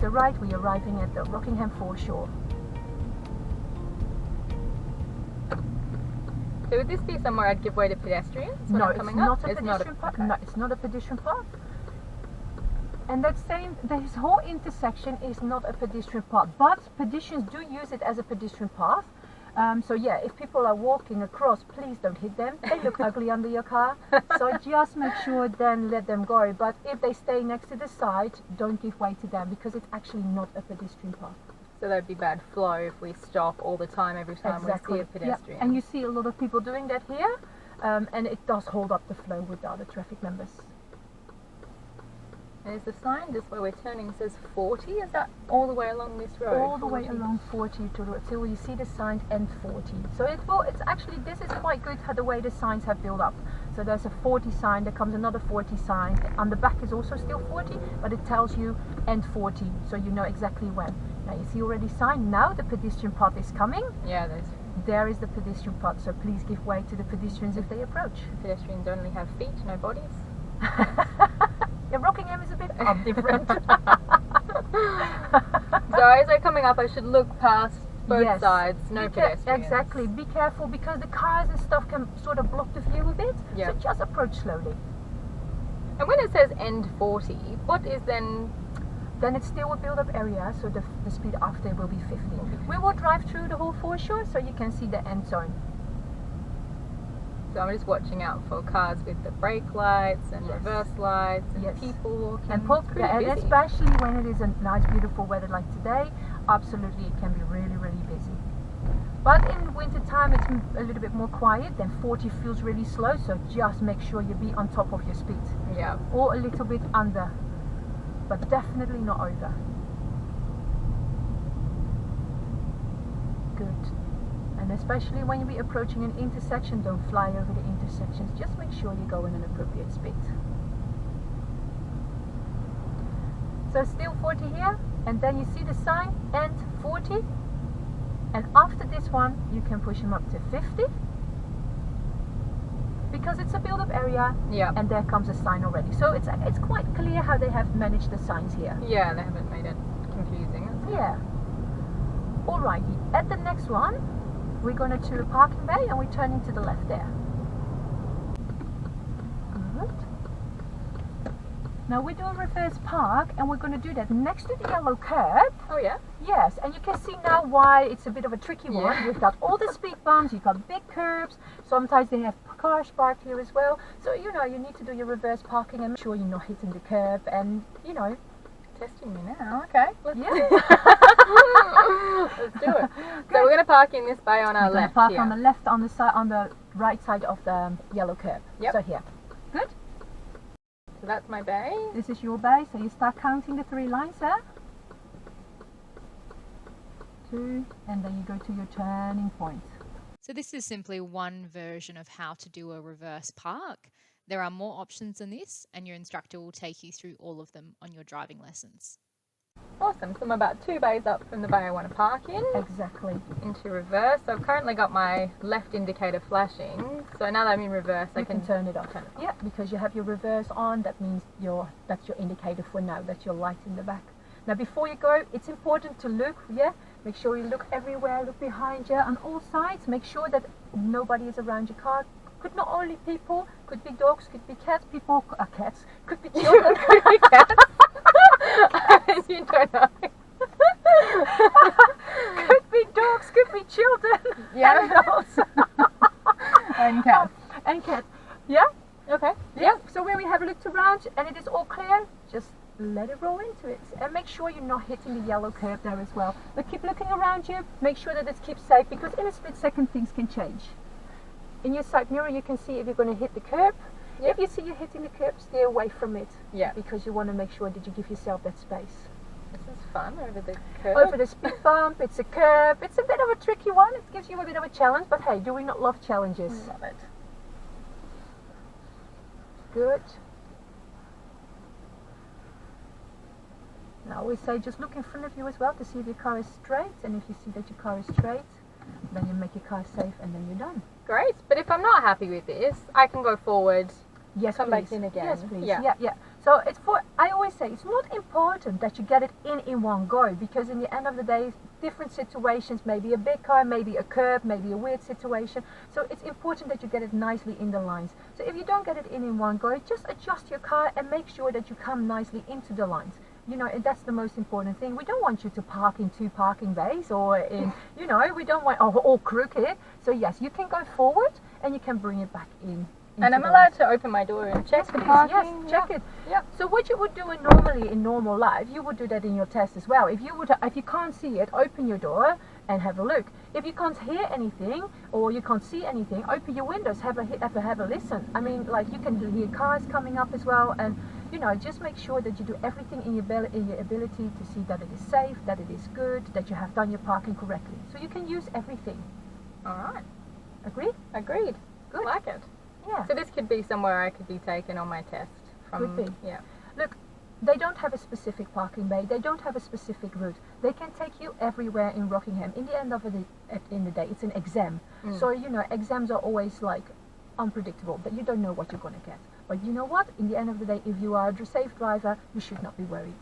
the right, we're arriving at the Rockingham foreshore. So would this be somewhere I'd give way to pedestrians when No, I'm it's coming not up? a pedestrian path. No, it's not a pedestrian path. And that's saying this whole intersection is not a pedestrian path, but pedestrians do use it as a pedestrian path. So yeah, if people are walking across, please don't hit them. They look ugly under your car. So just make sure then let them go. But if they stay next to the side, don't give way to them because it's actually not a pedestrian path. So there'd be bad flow if we stop all the time every time we see a pedestrian. Yep. And you see a lot of people doing that here, and it does hold up the flow with the other traffic members. And is the sign just where we're turning says 40? Is that all the way along this road? All the way along 40 till you see the sign end 40. So it's actually, this is quite good how the way the signs have built up. So there's a 40 sign, there comes another 40 sign. On the back is also still 40, but it tells you end 40, so you know exactly when. Now you see already sign, now the pedestrian path is coming. Yeah, There is the pedestrian path, so please give way to the pedestrians if they approach. pedestrians only have feet, no bodies. Yeah, Rockingham is a bit different. So as they're coming up, I should look past both sides, no pedestrians. Exactly, be careful because the cars and stuff can sort of block the view a bit, Yeah. so just approach slowly. And when it says end 40, what is then? Then it's still a build-up area, so the speed after will be 50. We will drive through the whole foreshore so you can see the end zone. So I'm just watching out for cars with the brake lights and reverse lights and people walking. And busy. especially when it is a nice beautiful weather like today, absolutely it can be really, really busy. But in winter time it's a little bit more quiet, then 40 feels really slow, so just make sure you be on top of your speed. Yeah. Or a little bit under, but definitely not over. Good. And especially when you be approaching an intersection, don't fly over the intersections. Just make sure you go in an appropriate speed. So still 40 here, and then you see the sign, end 40. And after this one, you can push them up to 50. Because it's a build-up area, and there comes a sign already. So it's quite clear how they have managed the signs here. Yeah, they haven't made it confusing. Yeah. Alrighty, at the next one, we're going to a parking bay and we're turning to the left there. Good. Now we're doing reverse park and we're going to do that next to the yellow curb. Oh yeah? Yes, and you can see now why it's a bit of a tricky one. You've got all the speed bumps, you've got big curbs, sometimes they have cars parked here as well. So you know, you need to do your reverse parking and make sure you're not hitting the curb and, you know. Testing me now, okay. Let's do it. Good. So we're going to park in this bay on our left park here. on the left, on the side, on the right side of the yellow curb. Yep. So here. Good. So that's my bay. This is your bay, so you start counting the 3 lines there. 2, and then you go to your turning point. So this is simply one version of how to do a reverse park. There are more options than this, and your instructor will take you through all of them on your driving lessons. Awesome, so I'm about 2 bays up from the bay I want to park in. Exactly. Into reverse. So I've currently got my left indicator flashing. So now that I'm in reverse, I can turn it off. Yeah, because you have your reverse on, that means that's your indicator for now, that's your light in the back. Now before you go, it's important to look, make sure you look everywhere, look behind you on all sides, make sure that nobody is around your car. Could not only people, could be dogs, could be cats, cats, could be children, could be cats. You don't know. Could be dogs, could be children, animals. And cats. And cats. Yeah? Okay. Yeah. So when we have looked around and it is all clear, just let it roll into it. And make sure you're not hitting the yellow curb there as well. But keep looking around you, make sure that it keeps safe, because in a split second things can change. In your side mirror you can see if you're going to hit the curb. If you see you're hitting the curb, stay away from it. Yeah. Because you want to make sure that you give yourself that space. This is fun, over the curb. Over the speed bump, it's a curb. It's a bit of a tricky one. It gives you a bit of a challenge, but hey, do we not love challenges? Love it. Good. And I always say just look in front of you as well to see if your car is straight, and if you see that your car is straight, then you make your car safe and then you're done. Great, but if I'm not happy with this, I can go forward, Yes, come please. back in again. Yes, please. Yeah. Yeah. So it's for, I always say, it's not important that you get it in one go, because in the end of the day, different situations, maybe a big car, maybe a curb, maybe a weird situation. So it's important that you get it nicely in the lines. So if you don't get it in one go, just adjust your car and make sure that you come nicely into the lines. You know, and that's the most important thing. We don't want you to park in 2 parking bays or in, you know, we don't want all crooked. So yes, you can go forward and you can bring it back in. And I'm allowed to open my door and check Yes, the please, parking? yes, check it. Yeah. So what you would do normally in normal life, you would do that in your test as well. If you can't see it, open your door and have a look. If you can't hear anything or you can't see anything, open your windows, have a listen. I mean, like, you can hear cars coming up as well, and you know, just make sure that you do everything in your ability to see that it is safe, that it is good, that you have done your parking correctly. So you can use everything. All right. Agreed? Agreed. Good. Like it. Yeah. So this could be somewhere I could be taken on my test. Could be. Yeah. Look, they don't have a specific parking bay. They don't have a specific route. They can take you everywhere in Rockingham. In the end of the day, it's an exam. So, you know, exams are always like unpredictable, but you don't know what you're going to get. But you know what? In the end of the day, if you are a safe driver, you should not be worried.